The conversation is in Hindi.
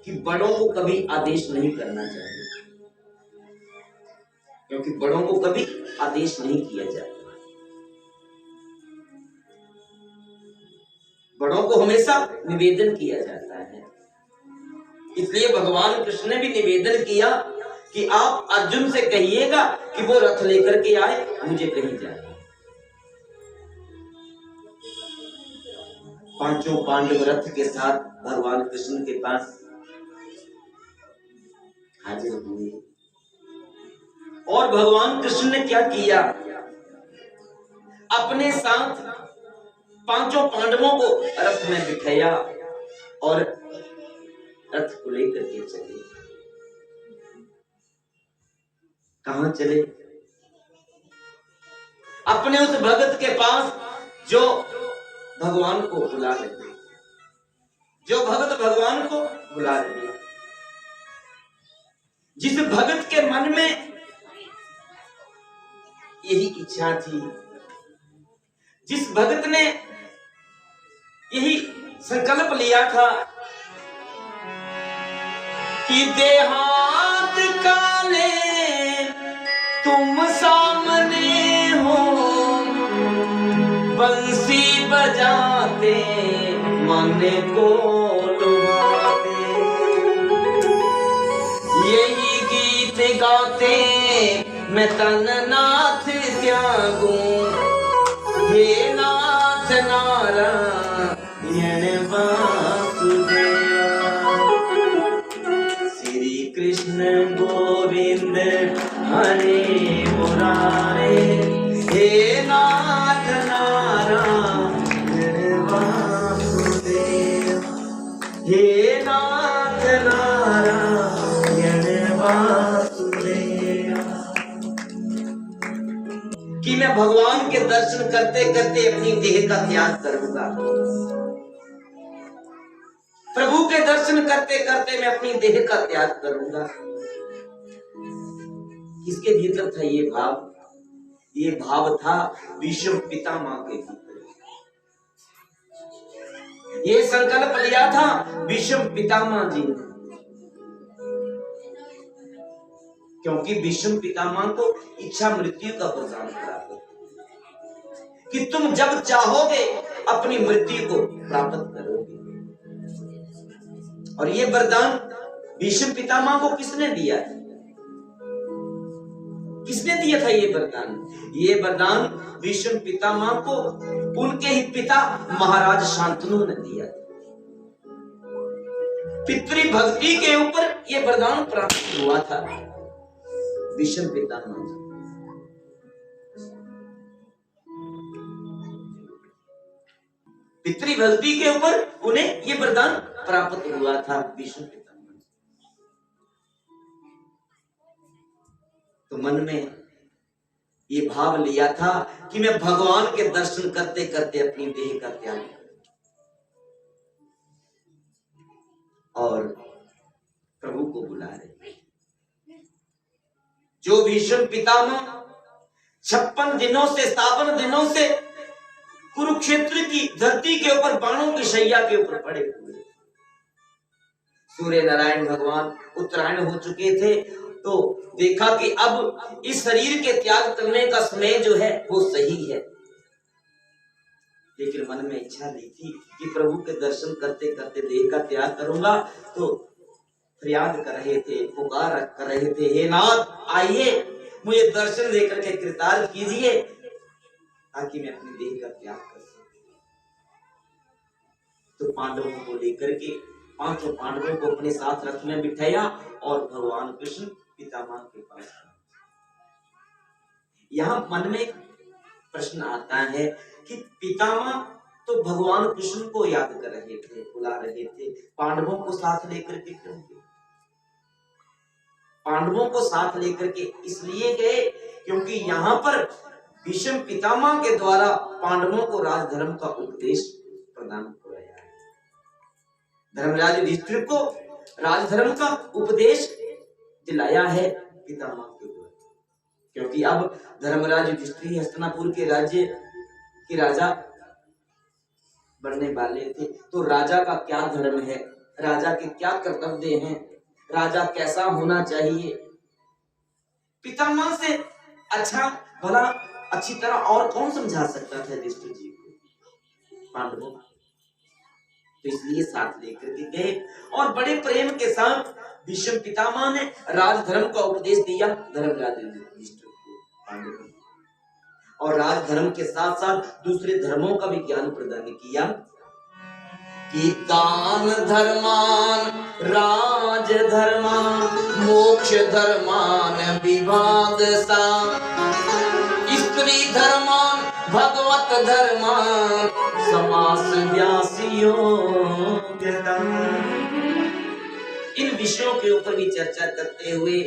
कि बड़ों को कभी आदेश नहीं करना चाहिए, क्योंकि बड़ों को कभी आदेश नहीं किया जाता। बड़ों को हमेशा निवेदन किया जाता है। इसलिए भगवान कृष्ण ने भी निवेदन किया कि आप अर्जुन से कहिएगा कि वो रथ लेकर के आए, मुझे कहीं जाए। पांचों पांडव रथ के साथ भगवान कृष्ण के पास हाजिर हुए और भगवान कृष्ण ने क्या किया, अपने साथ पांचों पांडवों को रथ में बिठाया और रथ को लेकर के चले। कहां चले? अपने उस भगत के पास जो भगवान को बुला रहे थे, जो भगत भगवान को बुला रहे थे, जिस भगत के मन में यही इच्छा थी, जिस भगत ने यही संकल्प लिया था कि देहात काले तुम सामने हो, बंसी बजाते मन को लुभाते, यही गीत गाते मैं तन नाथ त्यागूं, हे नाथ नारायण वासुदेव। श्री कृष्ण गोविंद हरे मुरारे, हे नाथ नारायण वासुदेव, हे नाथ नारायण वासुदेव। कि मैं भगवान के दर्शन करते करते अपनी देह का त्याग करूंगा, प्रभु के दर्शन करते करते मैं अपनी देह का त्याग करूंगा। किसके भीतर था ये भाव? ये भाव था भीष्म पितामह के भीतर। ये संकल्प लिया था भीष्म पितामह जी ने, क्योंकि भीष्म पितामह को इच्छा मृत्यु का वरदान प्राप्त कि तुम जब चाहोगे अपनी मृत्यु को प्राप्त करोगे। और ये वरदान भीष्म पितामह को किसने दिया? किसने दिया था ये वरदान? ये वरदान भीष्म पितामह को उनके ही पिता महाराज शांतनु ने दिया। पितृ भक्ति के ऊपर ये वरदान प्राप्त हुआ था भीष्म पितामह। पितृ भक्ति के ऊपर उन्हें ये वरदान प्राप्त हुआ था भीष्म पितामह। तो मन में ये भाव लिया था कि मैं भगवान के दर्शन करते करते अपनी देह का त्याग करूं और प्रभु को बुला रहे। जो भीष्म पितामह 56 दिनों से 57 दिनों से कुरुक्षेत्र की धरती के ऊपर बाणों की शैया के ऊपर पड़े हुए, सूर्य नारायण भगवान उत्तरायण हो चुके थे, तो देखा कि अब इस शरीर के त्याग करने का समय जो है वो सही है। लेकिन मन में इच्छा नहीं थी कि प्रभु के दर्शन करते करते देह का त्याग करूंगा, तो फरियाद कर रहे थे, पुकार कर रहे थे, हे नाथ आइए मुझे दर्शन देकर के कृतार्थ कीजिए ताकि मैं अपनी देह का त्याग कर सकूं। तो पांडवों को लेकर के पांचों पांडवों को अपने साथ रथ में बिठाया और भगवान कृष्ण पितामह के पास। यहां मन में प्रश्न आता है कि पितामह तो भगवान कृष्ण को याद कर रहे थे, बुला रहे थे, पांडवों को साथ लेकर के क्यों गए? पांडवों को साथ लेकर के इसलिए गए क्योंकि यहाँ पर भीष्म पितामह के द्वारा पांडवों को राजधर्म का उपदेश प्रदान कराया है। धर्मराज युधिष्ठिर को राजधर्म का उपदेश दिलाया है पितामह के द्वारा, क्योंकि अब धर्मराज युधिष्ठिर हस्तिनापुर के राज्य के राजा बनने वाले थे। तो राजा का क्या धर्म है राजा के क्या कर्तव्य हैं, राजा कैसा होना चाहिए। पितामह से अच्छा भला अच्छी तरह और कौन समझा सकता था युधिष्ठिर जी को, पांडवों को। तो इसलिए साथ लेकर के गए और बड़े प्रेम के साथ भीष्म पितामह ने राजधर्म का उपदेश दिया धर्मराज युधिष्ठिर को, पांडवों को। और राजधर्म के साथ साथ दूसरे धर्मों का भी ज्ञान प्रदान किया कि दान धर्मान राज धर्मान मोक्ष धर्मान विवाद सा, स्त्री धर्मान भगवत धर्मान समास व्यासियों। इन विषयों के ऊपर भी चर्चा करते हुए